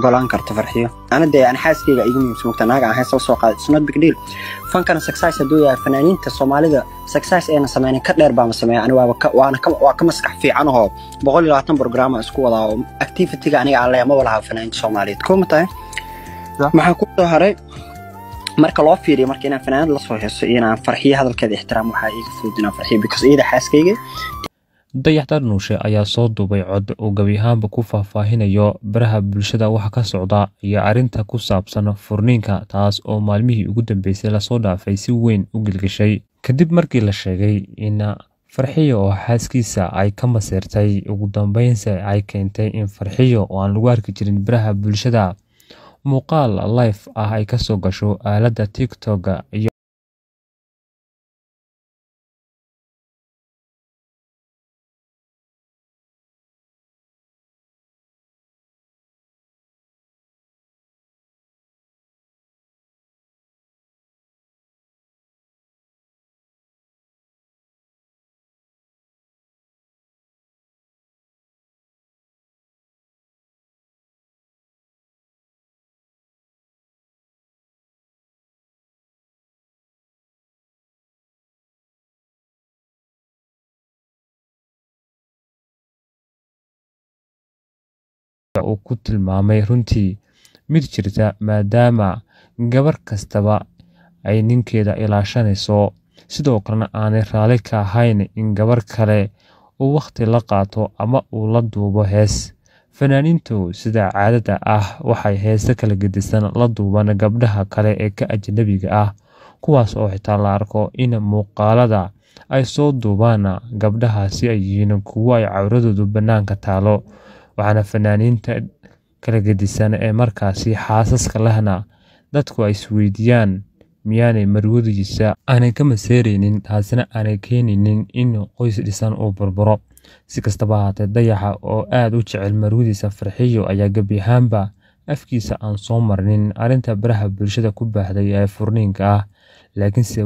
golaan karto farxiyo ana de yani xaaskeyga igu muhiimsan naaga aan hayso soo qaad sunad big deal fankana success haduu yahay fanaaniinta Soomaalida success ayna sameeyeen ka dheer baa ma sameeyay ani waa ka maskax fiican oo 120 program isku wada oo activity-ga aniga aan leeyahay ma walaha fanaaniinta Soomaaliyeed kuma tahay maxaa ku soo haray marka loo fiiriyo marka inaan fanaanad la soo heeso inaan farxiyo hadalkeeda ixtiraam waxa iga fududina farxiyo because iyada xaaskeyga dayaxtar nuushe ayaa soo duubay cod oo gabi ahaanba ku faahfaahinayo baraha bulshada waxa ka socda iyo arinta ku saabsan furniinka taas oo maalmihii ugu dambeysay la soo dhaafay si weyn u gilgishay kadib markii la sheegay in farxiyo oo xaaskiisa ay ka maseertay ugu dambeynse ay keentay in farxiyo oo aan lagu arki jirin baraha bulshada muuqaal live ah ay ka soo gasho aaladda TikTok iyo uu ku tilmaamay runtii mid jirta maadaama gabar kastaba ay ninkeeda ilaashanayso sidoo kalena aanay raali ka ahayn in gabar kale uu waqti la qaato ama uu la duubo hees fanaaniintu sida caadada ah waxay heeso kala gedisan la duuban gabdhaha kale ee ka ajnabiga ah kuwaas oo xitaa la arko in muuqaalada ay soo duubaan gabdhahaasi ay yihiin kuwo ay cawradoodu bannaanka taalo waxaana fanaaniinta kala gedisan ee markaasi xaasaska lahna dadku ay isweydiiyaan miyaanay marwadiisa aanay ka maseeraynin taasina aanay keenaynin in qoys dhisan uu burburo si kastaba haatee dayaxa oo aad u jecel marwadiisa farxiyo ayaa gabi ahaanba afkiisa aan soo marnin arinta baraha bulshada ku baahday ee furniinka ah laakiinse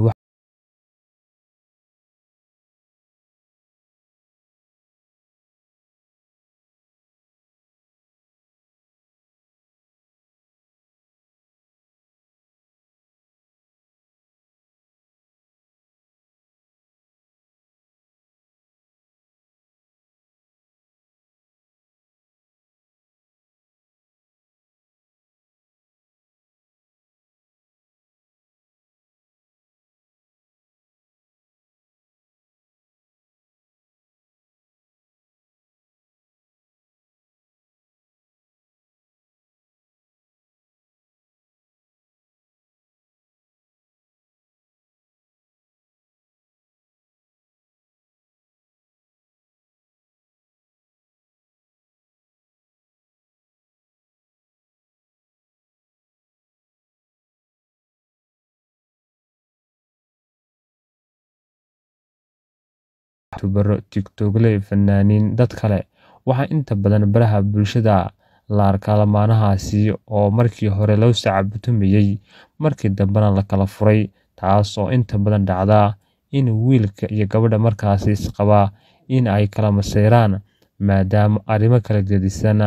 tubaro TikTokley fanaaniin dad kale waxaa inta badan baraha bulshada la arkaa lamaanahaasi oo markii hore loo sacabtumayay markii dambena la kala furay taas oo inta badan dhacda in wiilka iyo gabadha markaasi isqaba in ay kala maseeraan maadaama arrimo kala gedisan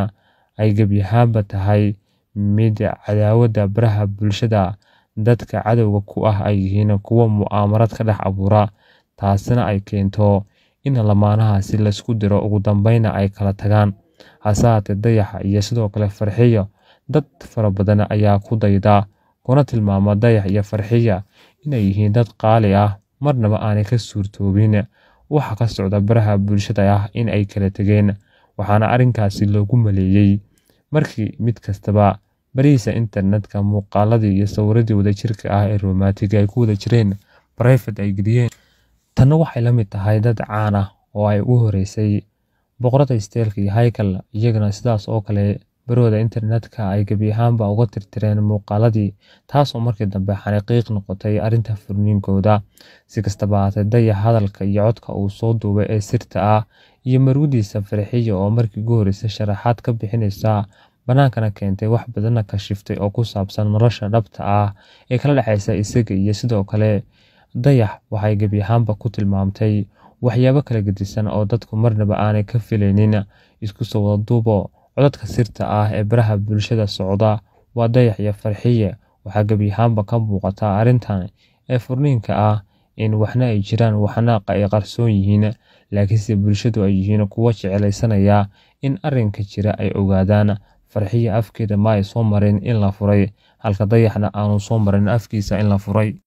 ay gabi ahaanba tahay mid cadaawada baraha bulshada dadka cadowga ku ah ay yihiin kuwa mu'aamarad ka dhex abuura taasina ay keento in lamaanahaasi la isku diro ugu dambayna ay kala tagaan hasaate dayaxa iyo sidoo kale farxiyo dad fara badan ayaa ku dayda kuna tilmaama dayax iyo farxiyo inay yihiin dad qaali ah marnaba aanay ka suurtoobin waxa ka socda baraha bulshada ah in ay kala tageen waxaana arrinkaasi loogu maleeyay markii mid kastaba bariisa internetka muuqaaladii iyo sawiradii wadajirka ah ee romantic ay ku wada jireen private ay geliyeen tanna waxay la mid tahay dad caan ah oo ay ugu horeysay boqorada isteelka iyo Haykal iyagana sidaas oo kale barooda internetka ay gabi ahaanba uga tirtireen muuqaaladii taas oo markii dambe xariiq noqotay arinta furniinkooda si kastaba haatee dayax hadalka iyo codka uu soo duubay ee sirta ah iyo marwadiisa farxiyo oo markii ugu horeysay sharaxaad ka bixinaysa banaankana keentay wax badan ka shiftay oo ku saabsan nolosha dhabta ah ee kala dhaxaysa isaga iyo sidoo kale dayax waxay gabi ahaanba ku tilmaamtay waxyaabo kala gedisan oo dadku marnaba aanay ka filaynin isku soo wada duubo codadka sirta ah ee baraha bulshada socda waa Dayax iyo Farxiye. Waxaa gebi ahaanba ka muuqata arrintan ee furniinka ah in waxna ay jiraan waxna ay qarsoon yihiin, laakiinse bulshadu ay yihiin kuwo jecelaysanaya in arrinka jira ay ogaadaan. Farxiye afkeeda ma ay soo marin in la furay, halka Dayaxna aanu soo marin afkiisa in la furay.